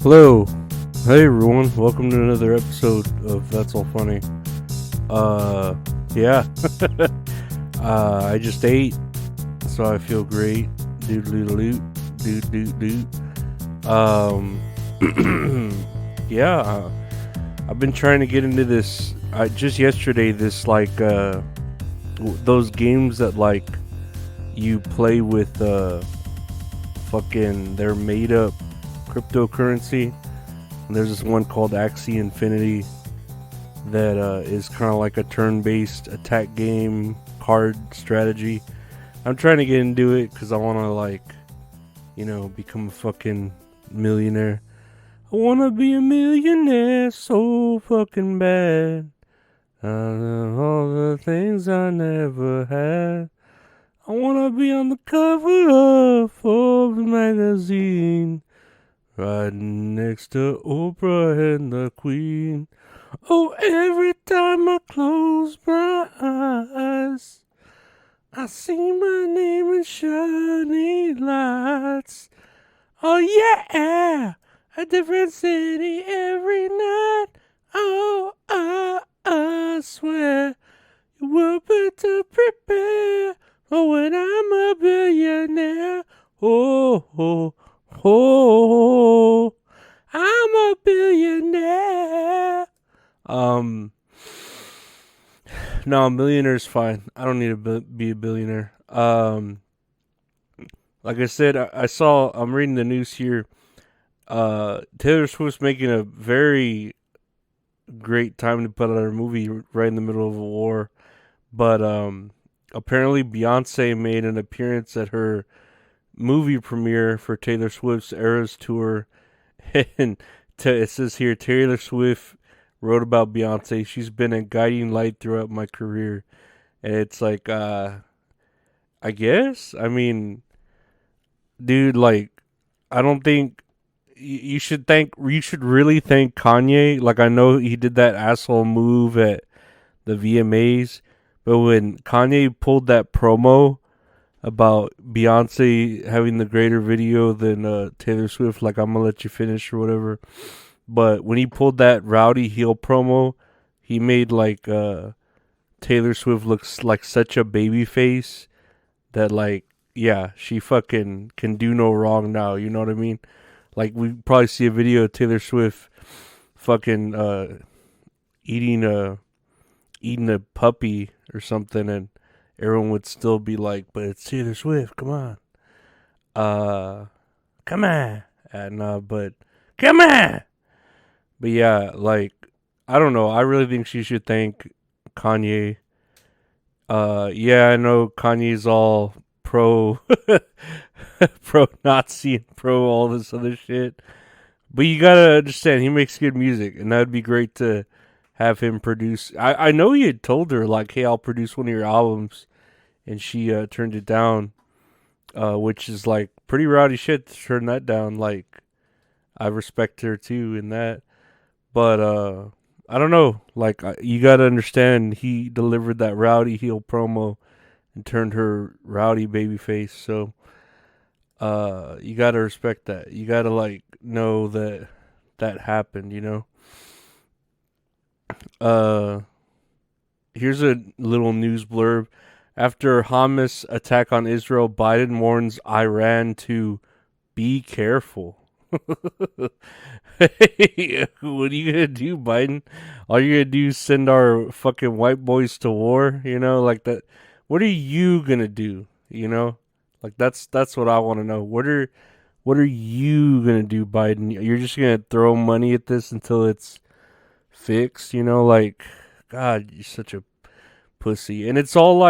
Hello. Hey everyone. Welcome to another episode of That's All Funny. Yeah. I just ate, so I feel great. Doodle-doodle-doot. Doot. Yeah. I've been trying to get into this, just yesterday, this, those games that, you play with, they're made up cryptocurrency. And there's this one called Axie Infinity that is kind of like a turn-based attack game card strategy. I'm trying to get into it because I want to become a fucking millionaire. I want to be a millionaire so fucking bad. All the things I never had. I want to be on the cover of Forbes magazine, right next to Oprah and the Queen. Oh, every time I close my eyes, I see my name in shiny lights. Oh yeah, a different city every night. Oh, I swear you will better prepare for when I'm a billionaire. Oh. Oh, I'm a billionaire. No, a millionaire's fine. I don't need to be a billionaire. Like I said, I'm reading the news here. Taylor Swift's making a very great time to put out her movie right in the middle of a war. But, apparently Beyonce made an appearance at her movie premiere for Taylor Swift's Eras Tour, and it says here, Taylor Swift wrote about Beyonce. She's been a guiding light throughout my career. And it's like, I guess, I mean, dude, I don't think you should really thank Kanye. Like, I know he did that asshole move at the VMAs, but when Kanye pulled that promo about Beyonce having the greater video than Taylor Swift, like Imma Let You Finish or whatever. But when he pulled that Rowdy heel promo, he made Taylor Swift looks like such a baby face that yeah, she fucking can do no wrong now, you know what I mean? Like, we probably see a video of Taylor Swift fucking eating a puppy or something, and everyone would still be like, but it's Taylor Swift, come on. Come on. But come on. But yeah, I don't know. I really think she should thank Kanye. Yeah, I know Kanye's all pro Nazi and pro all this other shit. But you gotta understand, he makes good music, and that'd be great to have him produce. I know he had told her, hey, I'll produce one of your albums, and she turned it down, which is pretty rowdy shit to turn that down. I respect her too in that, but I don't know. You gotta understand, he delivered that Rowdy heel promo and turned her rowdy baby face. So you gotta respect that. You gotta know that happened. You know. Here's a little news blurb. After Hamas attack on Israel, Biden warns Iran to be careful. Hey, what are you gonna do, Biden? All you're gonna do is send our fucking white boys to war, you know, like that. What are you gonna do? You know, that's what I want to know. What are you gonna do, Biden? You're just gonna throw money at this until it's fixed, you know? God, you're such a pussy. And it's all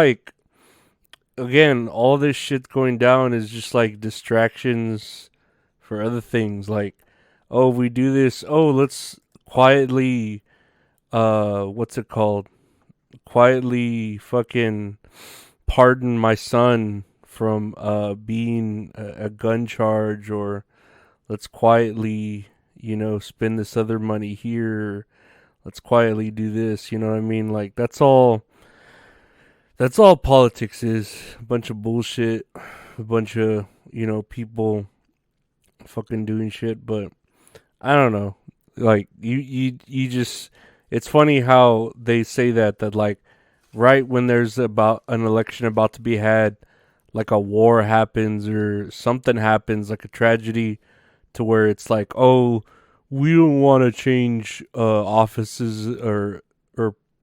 again, all this shit going down is just distractions for other things. Oh, we do this. Oh, let's quietly, what's it called? Quietly fucking pardon my son from being a gun charge, or let's quietly, spend this other money here. Let's quietly do this. You know what I mean? That's all politics is. A bunch of bullshit. A bunch of, people fucking doing shit. But I don't know. Like you just it's funny how they say that like right when there's about an election about to be had, like a war happens or something happens, like a tragedy, to where it's like, oh, we don't want to change offices or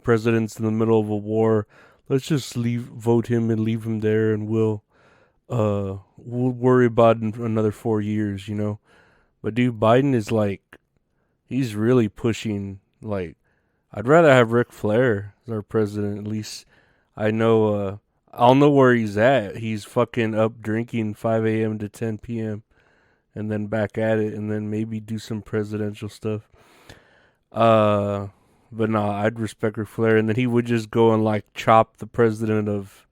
presidents in the middle of a war. Let's just vote him and leave him there, and we'll worry about it in another 4 years, you know. But dude, Biden is like, he's really pushing. Like, I'd rather have Ric Flair as our president. At least I know. I'll know where he's at. He's fucking up drinking 5 a.m. to 10 p.m. and then back at it, and then maybe do some presidential stuff. Uh, but nah, I'd respect Ric Flair, and then he would just go and like chop the president of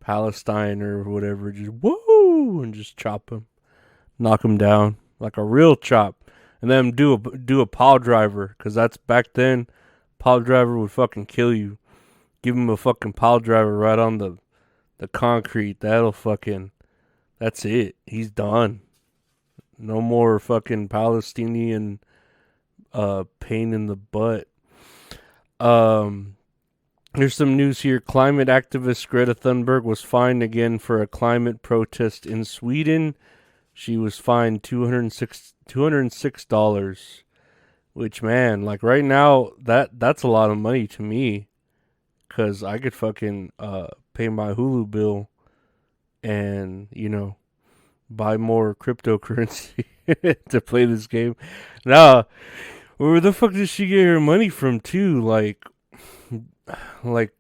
Palestine or whatever, just woo, and just chop him, knock him down like a real chop, and then do a pile driver, because that's back then. Pile driver would fucking kill you. Give him a fucking pile driver right on the concrete. That's it. He's done. No more fucking Palestinian pain in the butt. Um, Here's some news here. Climate activist Greta Thunberg was fined again for a climate protest in Sweden. She was fined $206, which, man, like right now that's a lot of money to me, cuz I could fucking pay my Hulu bill and, buy more cryptocurrency to play this game. Nah, where the fuck did she get her money from too? Like,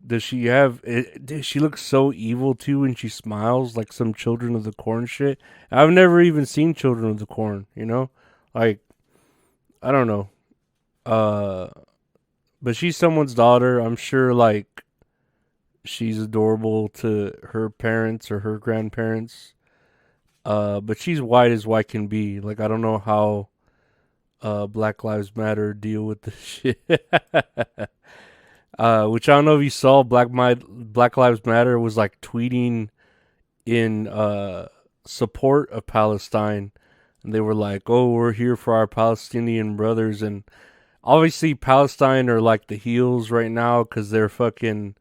does she have it? She looks so evil too when she smiles, like some Children of the Corn shit. I've never even seen Children of the Corn, Like, I don't know. Uh, but she's someone's daughter. I'm sure, like, she's adorable to her parents or her grandparents. But she's white as white can be. Like, I don't know how Black Lives Matter deal with this shit. Which I don't know if you saw. Black Lives Matter was like tweeting in support of Palestine, and they were like, "Oh, we're here for our Palestinian brothers." And obviously, Palestine are like the heels right now because they're fucking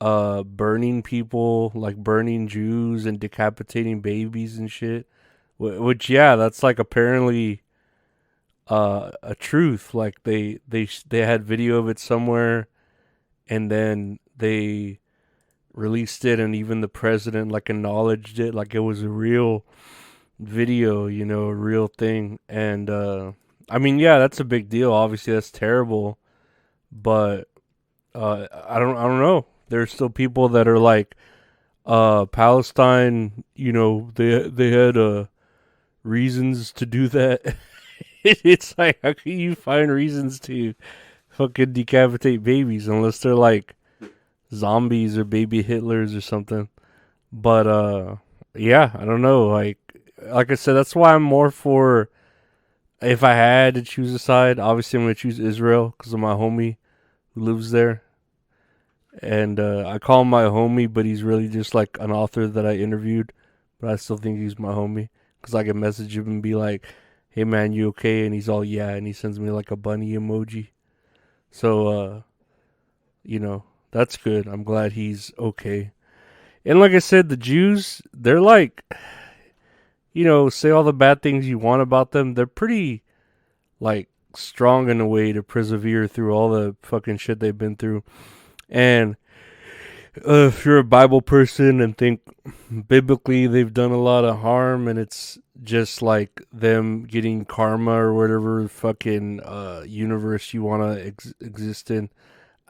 burning people, like burning Jews and decapitating babies and shit. Which, yeah, that's like apparently a truth. Like they had video of it somewhere, and then they released it, and even the president like acknowledged it, like it was a real video, a real thing. And I mean, yeah, that's a big deal. Obviously, that's terrible, but I don't know. There's still people that are like, Palestine, they had reasons to do that. It's like, how can you find reasons to fucking decapitate babies unless they're like zombies or baby Hitlers or something? But yeah, I don't know. Like I said, that's why I'm more for, if I had to choose a side, obviously I'm gonna choose Israel because of my homie who lives there. And I call him my homie, but he's really just like an author that I interviewed. But I still think he's my homie because I can message him and be like, "Hey man, you okay?" And he's all, "Yeah," and he sends me like a bunny emoji. So that's good. I'm glad he's okay. And like I said, the Jews, they're like, say all the bad things you want about them. They're pretty like strong in a way to persevere through all the fucking shit they've been through. And if you're a Bible person and think biblically they've done a lot of harm, and it's just like them getting karma or whatever fucking universe you want to exist in,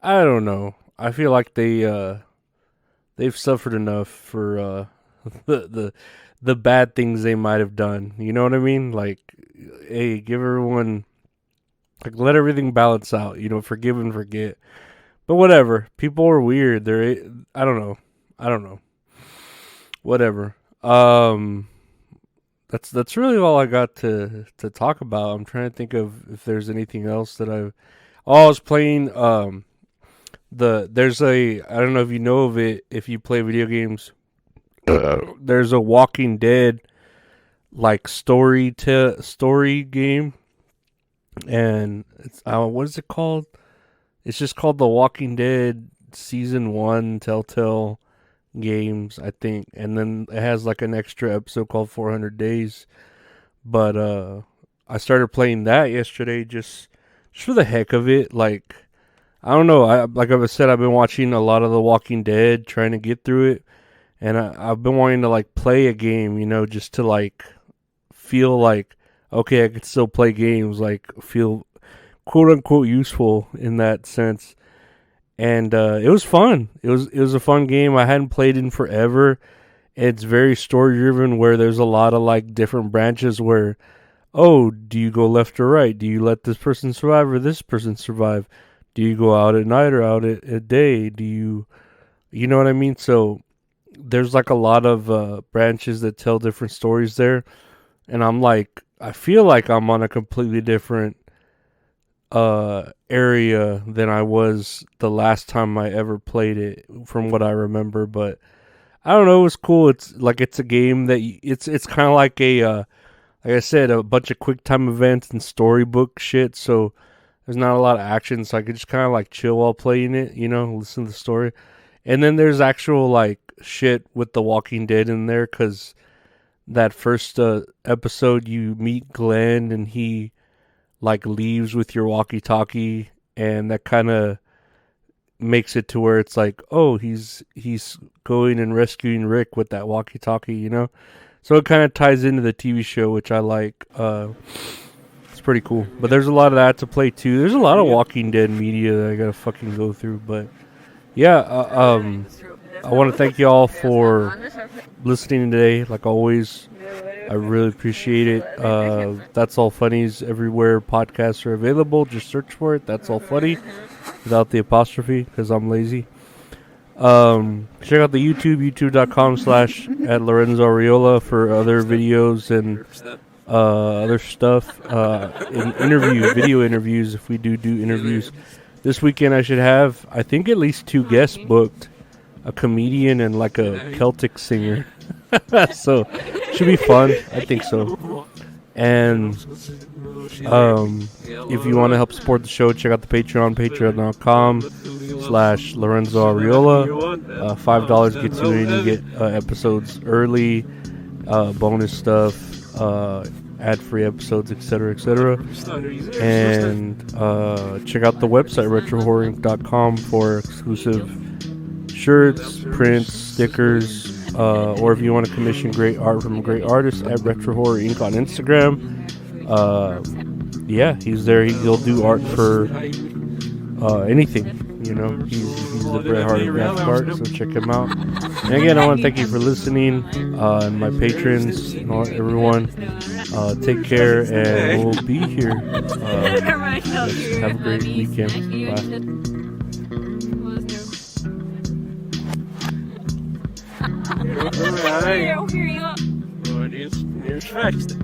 I don't know. I feel like they've suffered enough for the bad things they might have done. You know what I mean? Like, hey, give everyone, like, let everything balance out. Forgive and forget. But whatever. People are weird. I don't know. I don't know. Whatever. That's really all I got to talk about. I'm trying to think of if there's anything else that I've. Oh, I was playing there's I don't know if you know of it, if you play video games. There's a Walking Dead like story game. and it's what is it called? It's just called The Walking Dead Season 1 Telltale Games, I think. And then it has like an extra episode called 400 Days. But I started playing that yesterday just for the heck of it. Like, I don't know. Like I said, I've been watching a lot of The Walking Dead, trying to get through it. And I've been wanting to like play a game, just to like feel like, okay, I could still play games, like feel quote unquote useful in that sense. And it was fun. It was a fun game. I hadn't played in forever. It's very story driven, where there's a lot of like different branches where, oh, do you go left or right? Do you let this person survive or this person survive? Do you go out at night or out at day? You know what I mean? So there's like a lot of branches that tell different stories there. And I feel like I'm on a completely different area than I was the last time I ever played it, from what I remember. But I don't know, it was cool. It's a game that it's kind of like like I said, a bunch of quick time events and storybook shit. So there's not a lot of action, so I could just kind of like chill while playing it, listen to the story. And then there's actual like shit with The Walking Dead in there, because that first episode you meet Glenn and he like leaves with your walkie-talkie, and that kind of makes it to where it's like, oh, he's going and rescuing Rick with that walkie-talkie. So it kind of ties into the TV show, which I like. It's pretty cool. But there's a lot of that to play too. There's a lot of Walking Dead media that I gotta fucking go through. But yeah, I want to thank you all for listening today. Like always, I really appreciate it. That's All Funnies everywhere podcasts are available. Just search for it. That's All Funny, without the apostrophe, because I'm lazy. Check out the YouTube, youtube.com/ at Lorenzo Ariola for other videos and other stuff. Video interviews, if we do interviews. This weekend I should have, I think, at least 2 guests booked. A comedian and like a Celtic singer. So should be fun. I think so. And if you want to help support the show, check out the Patreon, patreon.com/ Lorenzo Ariola. $5 gets you in. You get episodes early, bonus stuff, ad-free episodes, etc., etc. And check out the website, retrohorrorinc.com, for exclusive shirts, prints, stickers, or if you want to commission great art from great artists, at Retro Horror Inc. on Instagram. Yeah, he's there. He'll do art for anything. He's the Bret Hart of graphic art, so check him out. And again, I want to thank you for listening, and my patrons and everyone. Take care, and we'll be here. Have a great weekend. Bye. Here you go. Oh, it is. Here's fixed.